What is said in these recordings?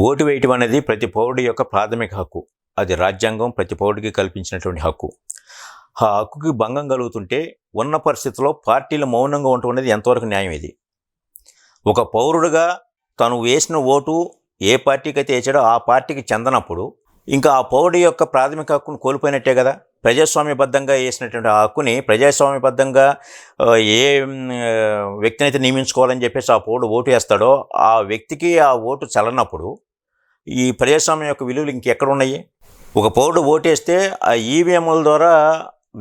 Vote వేయటం అనేది ప్రతి పౌరుడి యొక్క ప్రాథమిక హక్కు. అది రాజ్యాంగం ప్రతి పౌరుడికి కల్పించినటువంటి హక్కు. ఆ హక్కుకి భంగం కలుగుతుంటే ఉన్న పరిస్థితుల్లో పార్టీలు మౌనంగా ఉండటం అనేది ఎంతవరకు న్యాయం ఇది? ఒక పౌరుడుగా తను వేసిన ఓటు ఏ పార్టీకైతే వేసాడో ఆ పార్టీకి చెందనప్పుడు ఇంకా ఆ పౌరుడి యొక్క ప్రాథమిక హక్కును కోల్పోయినట్టే కదా. ప్రజాస్వామ్యబద్ధంగా వేసినటువంటి ఆ హక్కుని ప్రజాస్వామ్యబద్ధంగా ఏ వ్యక్తిని అయితే నియమించుకోవాలని చెప్పేసి ఆ పౌరుడు ఓటు వేస్తాడో ఆ వ్యక్తికి ఆ ఓటు చెల్లనప్పుడు ఈ ప్రజాస్వామ్యం యొక్క విలువలు ఇంకెక్కడ ఉన్నాయి? ఒక పౌరుడు ఓటేస్తే ఆ ఈవీఎంల ద్వారా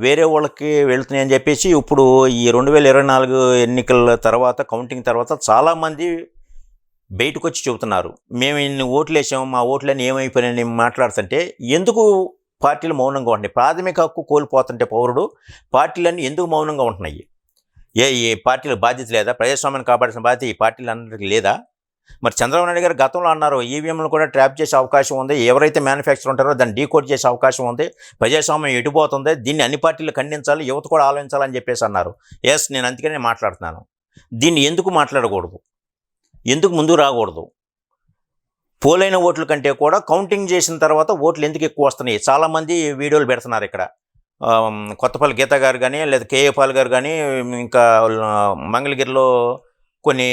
వేరే వాళ్ళకి వెళుతున్నాయని చెప్పేసి ఇప్పుడు ఈ 2024 ఎన్నికల తర్వాత కౌంటింగ్ తర్వాత చాలామంది బయటకు వచ్చి చెబుతున్నారు, మేము ఇన్ని ఓట్లు వేసాము, మా ఓట్లన్నీ ఏమైపోయినాయని మాట్లాడుతుంటే ఎందుకు పార్టీలు మౌనంగా ఉంటున్నాయి? ప్రాథమిక హక్కు కోల్పోతుంటే పౌరుడు పార్టీలన్నీ ఎందుకు మౌనంగా ఉంటున్నాయి? ఏ పార్టీలకు బాధ్యత లేదా? ప్రజాస్వామ్యాన్ని కాపాడాల్సిన బాధ్యత ఈ పార్టీలు అందరికీ లేదా? మరి చంద్రబాబు నాయుడు గారు గతంలో అన్నారు ఈవీఎంలు కూడా ట్రాప్ చేసే అవకాశం ఉంది, ఎవరైతే మ్యానుఫ్యాక్చర్ ఉంటారో దాన్ని డీకోడ్ చేసే అవకాశం ఉంది, ప్రజాస్వామ్యం ఎటుపోతుంది, దీన్ని అన్ని పార్టీలు ఖండించాలి, యువత కూడా ఆలోచించాలని చెప్పేసి అన్నారు. ఎస్, నేను అందుకనే మాట్లాడుతున్నాను. దీన్ని ఎందుకు మాట్లాడకూడదు? ఎందుకు ముందుకు రాకూడదు? పోలైన ఓట్ల కంటే కూడా కౌంటింగ్ చేసిన తర్వాత ఓట్లు ఎందుకు ఎక్కువ వస్తున్నాయి? చాలామంది వీడియోలు పెడుతున్నారు ఇక్కడ. కొత్తపల్లి గీత గారు కానీ లేదా కేఏ పాల్ గారు కానీ ఇంకా మంగళగిరిలో కొన్ని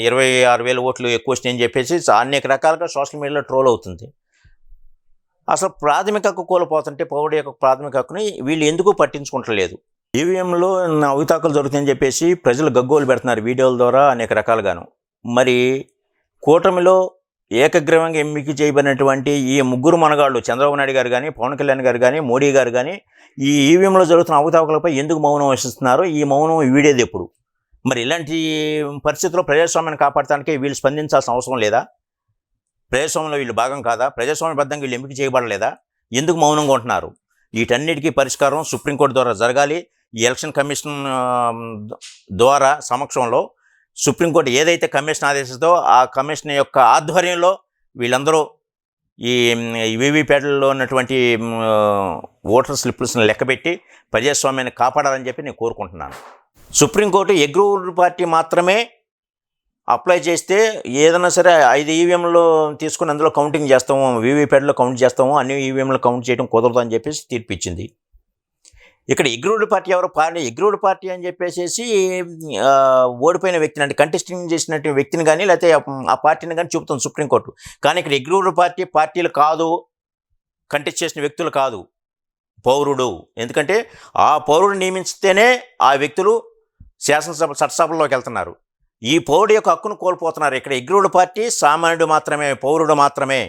26,000 ఓట్లు ఎక్కువ వచ్చినాయని చెప్పేసి అనేక రకాలుగా సోషల్ మీడియాలో ట్రోల్ అవుతుంది. అసలు ప్రాథమిక హక్కు కోల్పోతుంటే పౌరుడు యొక్క ప్రాథమిక హక్కుని వీళ్ళు ఎందుకు పట్టించుకుంటలేదు? ఈవీఎంలో అవకతవకలు జరుగుతాయని చెప్పేసి ప్రజలు గగ్గోలు పెడుతున్నారు వీడియోల ద్వారా అనేక రకాలుగాను. మరి కూటమిలో ఏకగ్రీవంగా ఎంపిక చేయబడినటువంటి ఈ ముగ్గురు మనగాళ్ళు చంద్రబాబు నాయుడు గారు కానీ, పవన్ కళ్యాణ్ గారు కానీ, మోడీ గారు కానీ ఈ ఈవీఎంలో జరుగుతున్న అవకతవకలపై ఎందుకు మౌనం వహిస్తున్నారు? ఈ మౌనం వీడేది ఎప్పుడు? మరి ఇలాంటి పరిస్థితుల్లో ప్రజాస్వామ్యాన్ని కాపాడటానికి వీళ్ళు స్పందించాల్సిన అవసరం లేదా? ప్రజాస్వామ్యంలో వీళ్ళు భాగం కాదా? ప్రజాస్వామ్యబద్ధంగా వీళ్ళు ఎంపిక చేయబడలేదా? ఎందుకు మౌనంగా ఉంటున్నారు? వీటన్నిటికీ పరిష్కారం సుప్రీంకోర్టు ద్వారా జరగాలి. ఈ ఎలక్షన్ కమిషన్ ద్వారా సమక్షంలో సుప్రీంకోర్టు ఏదైతే కమిషన్ ఆదేశిస్తుందో ఆ కమిషన్ యొక్క ఆధ్వర్యంలో వీళ్ళందరూ ఈ వీవీప్యాట్లలో ఉన్నటువంటి ఓటర్ స్లిప్స్ని లెక్కబెట్టి ప్రజాస్వామ్యాన్ని కాపాడాలని చెప్పి నేను కోరుకుంటున్నాను. సుప్రీంకోర్టు అగ్రూవ్డ్ పార్టీ మాత్రమే అప్లై చేస్తే ఏదైనా సరే 5 ఈవీఎంలు తీసుకుని అందులో కౌంటింగ్ చేస్తాము, వీవీప్యాట్లో కౌంట్ చేస్తాము, అన్ని ఈవీఎంలు కౌంట్ చేయడం కుదరదు అని చెప్పేసి తీర్పు ఇచ్చింది. ఇక్కడ అగ్రూవ్డ్ పార్టీ ఎవరు? అగ్రూవ్డ్ పార్టీ అని చెప్పేసి ఓడిపోయిన వ్యక్తిని అంటే కంటెస్టింగ్ చేసినటువంటి వ్యక్తిని కానీ లేకపోతే ఆ పార్టీని కానీ చూపుతుంది సుప్రీంకోర్టు. కానీ ఇక్కడ అగ్రూవ్డ్ పార్టీలు కాదు, కంటెస్ట్ చేసిన వ్యక్తులు కాదు, పౌరుడు. ఎందుకంటే ఆ పౌరుడు నియమిస్తేనే ఆ వ్యక్తులు శాసనసభ చట్టసభల్లోకి వెళ్తున్నారు. ఈ పౌరుడు యొక్క హక్కును కోల్పోతున్నారు. ఇక్కడ అగ్రూవ్డ్ పార్టీ సామాన్యుడు మాత్రమే, పౌరుడు మాత్రమే.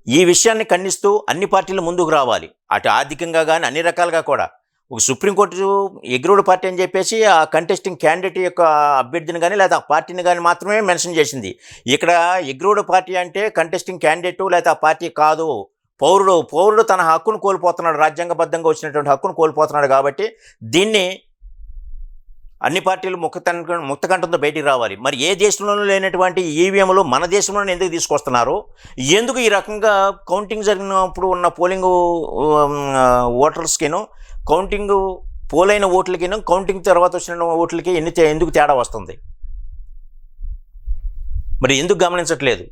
ఈ విషయాన్ని ఖండిస్తూ అన్ని పార్టీలు ముందుకు రావాలి, అటు ఆర్థికంగా కానీ అన్ని రకాలుగా కూడా. ఒక సుప్రీంకోర్టు అగ్రూవ్డ్ పార్టీ అని చెప్పేసి ఆ కంటెస్టింగ్ క్యాండిడేట్ యొక్క అభ్యర్థిని కానీ లేదా ఆ పార్టీని కానీ మాత్రమే మెన్షన్ చేసింది. ఇక్కడ అగ్రూవ్డ్ పార్టీ అంటే కంటెస్టింగ్ క్యాండిడేట్ లేదా ఆ పార్టీ కాదు, పౌరుడు తన హక్కును కోల్పోతున్నాడు, రాజ్యాంగబద్ధంగా వచ్చినటువంటి హక్కును కోల్పోతున్నాడు. కాబట్టి దీన్ని అన్ని పార్టీలు ముక్తకంఠంతో బయటికి రావాలి. మరి ఏ దేశంలోనూ లేనటువంటి ఈవీఎంలు మన దేశంలోనే ఎందుకు తీసుకొస్తున్నారు? ఎందుకు ఈ రకంగా కౌంటింగ్ జరిగినప్పుడు ఉన్న పోలింగ్ ఓటర్స్కిను కౌంటింగ్ పోలైన ఓట్లకిను కౌంటింగ్ తర్వాత వచ్చిన ఓట్లకి ఎందుకు తేడా వస్తుంది? మరి ఎందుకు గమనించట్లేదు?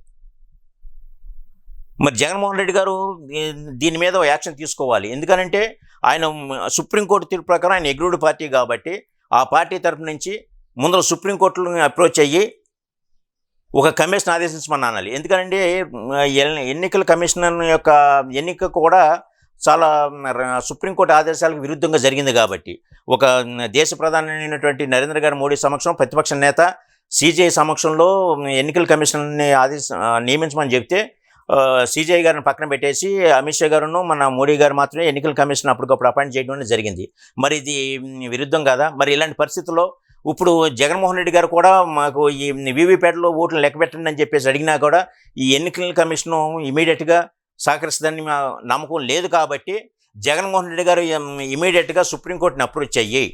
మరి జగన్మోహన్ రెడ్డి గారు దీని మీద యాక్షన్ తీసుకోవాలి. ఎందుకనంటే ఆయన సుప్రీంకోర్టు తీర్పు ప్రకారం ఆయన అగ్రూవ్డ్ పార్టీ కాబట్టి ఆ పార్టీ తరఫు నుంచి ముందర సుప్రీంకోర్టును అప్రోచ్ అయ్యి ఒక కమిషన్ ఆదేశించమని అనాలి. ఎందుకంటే ఎన్నికల కమిషన్ యొక్క ఎన్నిక కూడా చాలా సుప్రీంకోర్టు ఆదేశాలకు విరుద్ధంగా జరిగింది. కాబట్టి ఒక దేశ ప్రధానమైనటువంటి నరేంద్ర గారి మోడీ సమక్షంలో ప్రతిపక్ష నేత సిజేఐ సమక్షంలో ఎన్నికల కమిషన్ని నియమించమని చెప్తే సిజేఐ గారిని పక్కన పెట్టేసి అమిత్ షా గారును మన మోడీ గారు మాత్రమే ఎన్నికల కమిషన్ అప్పటికప్పుడు అపాయింట్ చేయడం అనేది జరిగింది. మరి ఇది విరుద్ధం కాదా? మరి ఇలాంటి పరిస్థితుల్లో ఇప్పుడు జగన్మోహన్ రెడ్డి గారు కూడా మాకు ఈ వీవీప్యాట్లో ఓట్లు లెక్కబెట్టండి అని చెప్పేసి అడిగినా కూడా ఈ ఎన్నికల కమిషను ఇమీడియట్గా సహకరిస్తుందని నమ్మకం లేదు. కాబట్టి జగన్మోహన్ రెడ్డి గారు ఇమీడియట్గా సుప్రీంకోర్టుని అప్రోచ్ అయ్యి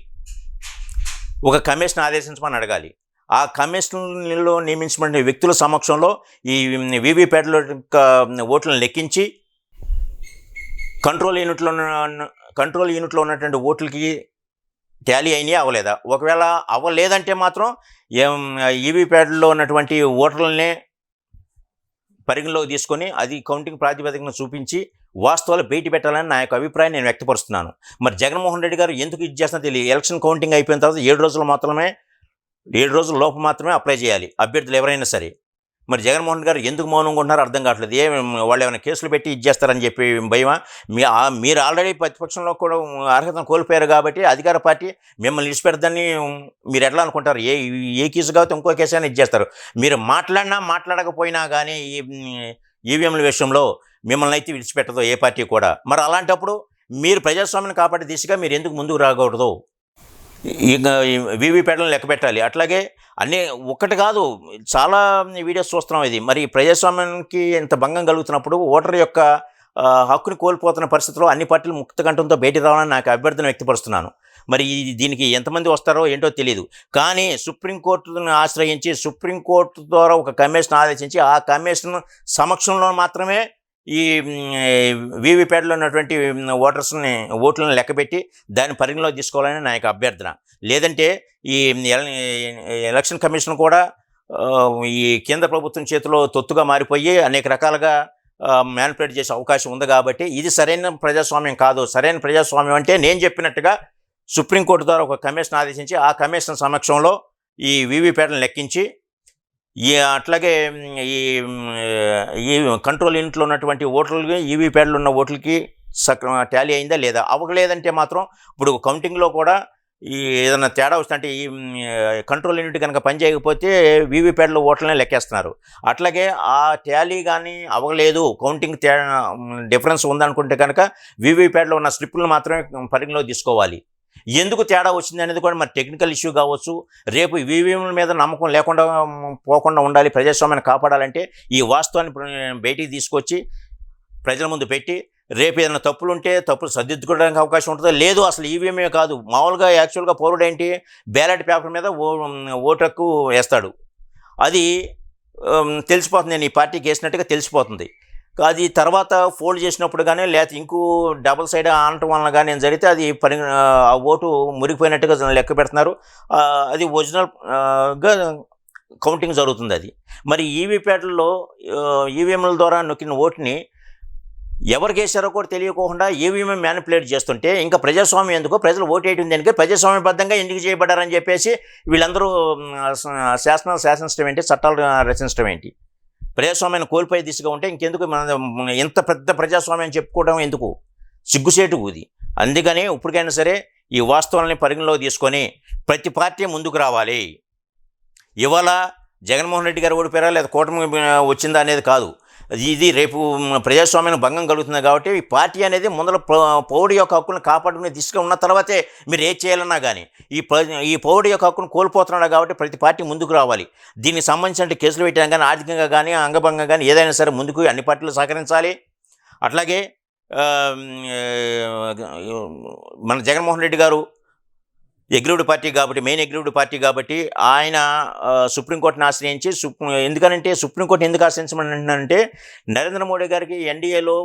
ఒక కమిషన్ ఆదేశించమని అడగాలి. ఆ కమిషన్లో నియమించబడిన వ్యక్తుల సమక్షంలో ఈ వీవీప్యాట్లో ఓట్లను లెక్కించి కంట్రోల్ యూనిట్లో ఉన్నటువంటి ఓట్లకి టాలీ అయినాయి అవ్వలేదా? ఒకవేళ అవ్వలేదంటే మాత్రం ఈవీప్యాడ్లో ఉన్నటువంటి ఓటర్లనే పరిగణలోకి తీసుకొని అది కౌంటింగ్ ప్రాతిపదికన చూపించి వాస్తవాలు బయట పెట్టాలని నా యొక్క అభిప్రాయం నేను వ్యక్తపరుస్తున్నాను. మరి జగన్మోహన్ రెడ్డి గారు ఎందుకు ఇది చేస్తున్నా తెలియదు. ఎలక్షన్ కౌంటింగ్ అయిపోయిన తర్వాత 7 రోజుల లోపు మాత్రమే అప్లై చేయాలి అభ్యర్థులు ఎవరైనా సరే. మరి జగన్మోహన్ రెడ్డి గారు ఎందుకు మౌనంగా ఉంటున్నారో అర్థం కావట్లేదు. వాళ్ళు ఏమైనా కేసులు పెట్టి ఇచ్చేస్తారని చెప్పి భయమా? మీరు ఆల్రెడీ ప్రతిపక్షంలో కూడా అర్హతను కోల్పోయారు కాబట్టి అధికార పార్టీ మిమ్మల్ని ఇడిచిపెడదని మీరు ఎట్లా అనుకుంటారు? ఏ కేసు కాబట్టి ఇంకో కేసు అయినా ఇచ్చేస్తారు. మీరు మాట్లాడకపోయినా కానీ ఈ ఈవీఎంల విషయంలో మిమ్మల్ని అయితే విడిచిపెట్టదు ఏ పార్టీ కూడా. మరి అలాంటప్పుడు మీరు ప్రజాస్వామ్యాన్ని కాపాడే దిశగా మీరు ఎందుకు ముందుకు రాకూడదు? ఇంకా వీవీప్యాట్లను లెక్క పెట్టాలి. అట్లాగే అన్నీ ఒక్కటి కాదు, చాలా వీడియోస్ చూస్తున్నాం. ఇది మరి ప్రజాస్వామ్యానికి ఇంత భంగం కలుగుతున్నప్పుడు ఓటర్ యొక్క హక్కుని కోల్పోతున్న పరిస్థితిలో అన్ని పార్టీలు ముక్త కంఠంతో బయటికి రావాలని నాకు అభ్యర్థన వ్యక్తపరుస్తున్నాను. మరి దీనికి ఎంతమంది వస్తారో ఏంటో తెలియదు. కానీ సుప్రీంకోర్టును ఆశ్రయించి సుప్రీంకోర్టు ద్వారా ఒక కమిషన్ ఆదేశించి ఆ కమిషన్ సమక్షంలో మాత్రమే ఈ వీవీప్యాట్లో ఉన్నటువంటి ఓట్లను లెక్కబెట్టి దాన్ని పరిగణలో తీసుకోవాలని నా యొక్క అభ్యర్థన. లేదంటే ఈ ఎలక్షన్ కమిషన్ కూడా ఈ కేంద్ర ప్రభుత్వం చేతిలో తొత్తుగా మారిపోయి అనేక రకాలుగా మ్యానిపులేట్ చేసే అవకాశం ఉంది. కాబట్టి ఇది సరైన ప్రజాస్వామ్యం కాదు. సరైన ప్రజాస్వామ్యం అంటే నేను చెప్పినట్టుగా సుప్రీంకోర్టు ద్వారా ఒక కమిషన్ ఆదేశించి ఆ కమిషన్ సమక్షంలో ఈ వీవీప్యాట్లను లెక్కించి అట్లాగే ఈ కంట్రోల్ యూనిట్లో ఉన్నటువంటి ఓట్లకి ఈవీప్యాడ్లు ఉన్న ఓట్లకి టాలీ అయిందా లేదా? అవ్వలేదంటే మాత్రం ఇప్పుడు కౌంటింగ్లో కూడా ఈ ఏదైనా తేడా వస్తుంటే ఈ కంట్రోల్ యూనిట్ కనుక పనిచేయకపోతే వీవీప్యాడ్లో ఓట్లనే లెక్కేస్తున్నారు. అట్లాగే ఆ టాలీ కానీ అవ్వలేదు, కౌంటింగ్ డిఫరెన్స్ ఉందనుకుంటే కనుక వీవీప్యాడ్లో ఉన్న స్లిప్లను మాత్రమే పరిగణలో తీసుకోవాలి. ఎందుకు తేడా వచ్చింది అనేది కూడా మరి టెక్నికల్ ఇష్యూ కావచ్చు. రేపు ఈవీఎంల మీద నమ్మకం లేకుండా పోకుండా ఉండాలి, ప్రజాస్వామ్యాన్ని కాపాడాలంటే ఈ వాస్తవాన్ని బయటికి తీసుకొచ్చి ప్రజల ముందు పెట్టి రేపు ఏదైనా తప్పులుంటే తప్పులు సర్దిద్దుకోవడానికి అవకాశం ఉంటుందో. లేదు అసలు ఈవీఎంఏ కాదు, మామూలుగా యాక్చువల్గా పౌరుడు ఏంటి బ్యాలెట్ పేపర్ మీద ఓటు హక్కు వేస్తాడు. అది తెలిసిపోతుంది, నేను ఈ పార్టీకి వేసినట్టుగా తెలిసిపోతుంది. అది తర్వాత ఫోల్డ్ చేసినప్పుడు కానీ లేకపోతే ఇంకో డబుల్ సైడ్ ఆనటం వలన కానీ ఏం జరిగితే అది ఆ ఓటు మురిగిపోయినట్టుగా లెక్క పెడుతున్నారు. అది ఒరిజినల్గా కౌంటింగ్ జరుగుతుంది. అది మరి ఈవీప్యాట్లలో ఈవీఎంల ద్వారా నొక్కిన ఓటుని ఎవరికి వేసారో కూడా తెలియకోకుండా ఈవీఎం మ్యానిపులేట్ చేస్తుంటే ఇంకా ప్రజాస్వామ్యం ఎందుకో, ప్రజలు ఓటు వేయడం దానికి ప్రజాస్వామ్యబద్ధంగా ఎందుకు చేయబడ్డారని చెప్పేసి వీళ్ళందరూ శాసనష్టం ఏంటి, చట్టాలు రచించడం ఏంటి? ప్రజాస్వామ్యాన్ని కోల్పోయే దిశగా ఉంటే ఇంకెందుకు మన ఇంత పెద్ద ప్రజాస్వామ్యం చెప్పుకోవడం ఎందుకు? సిగ్గుసేటు ఇది. అందుకని ఇప్పటికైనా సరే ఈ వాస్తవాలని పరిగణలో తీసుకొని ప్రతి పార్టీ ముందుకు రావాలి. ఇవాళ జగన్మోహన్ రెడ్డి గారు ఓడిపోయారా లేదా కూటమి వచ్చిందా అనేది కాదు. ఇది రేపు ప్రజాస్వామ్యానికి భంగం కలుగుతుంది. కాబట్టి ఈ పార్టీ అనేది ముందర పౌరుడి యొక్క హక్కులను కాపాడుకునే దిశగా ఉన్న తర్వాతే మీరు ఏం చేయాలన్నా కానీ ఈ పౌరుడి యొక్క హక్కును కోల్పోతున్నాడు. కాబట్టి ప్రతి పార్టీ ముందుకు రావాలి. దీనికి సంబంధించిన కేసులు పెట్టడం కానీ ఆర్థికంగా కానీ అంగభంగం కానీ ఏదైనా సరే ముందుకు అన్ని పార్టీలు సహకరించాలి. అట్లాగే మన జగన్మోహన్ రెడ్డి గారు అగ్రీవ్డ్ పార్టీ కాబట్టి, మెయిన్ అగ్రీవ్డ్ పార్టీ కాబట్టి ఆయన సుప్రీంకోర్టుని ఆశ్రయించి ఎందుకనంటే సుప్రీంకోర్టుని ఎందుకు ఆశ్రయించమంటున్నానంటే నరేంద్ర మోడీ గారికి ఎన్డీఏలో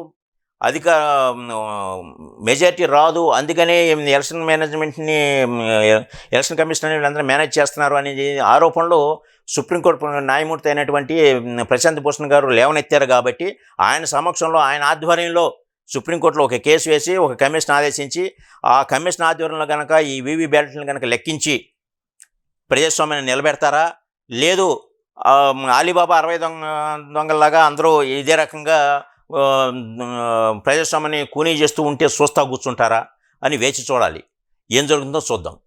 అధిక మెజారిటీ రాదు, అందుకనే ఎలక్షన్ మేనేజ్మెంట్ని ఎలక్షన్ కమిషన్ వీళ్ళందరూ మేనేజ్ చేస్తున్నారు అనేది ఆరోపణలు సుప్రీంకోర్టు న్యాయమూర్తి అయినటువంటి ప్రశాంత్ భూషణ్ గారు లేవనెత్తారు. కాబట్టి ఆయన సమక్షంలో ఆయన ఆధ్వర్యంలో సుప్రీంకోర్టులో ఒక కేసు వేసి ఒక కమిషన్ ఆదేశించి ఆ కమిషన్ ఆధ్వర్యంలో కనుక ఈ వీవీ బ్యాలెట్లను కనుక లెక్కించి ప్రజాస్వామ్యాన్ని నిలబెడతారా, లేదు అలీబాబా 60 దొంగల్లాగా అందరూ ఇదే రకంగా ప్రజాస్వామ్యాన్ని కూనీ చేస్తూ ఉంటే చూస్తా కూర్చుంటారా అని వేచి చూడాలి. ఏం జరుగుతుందో చూద్దాం.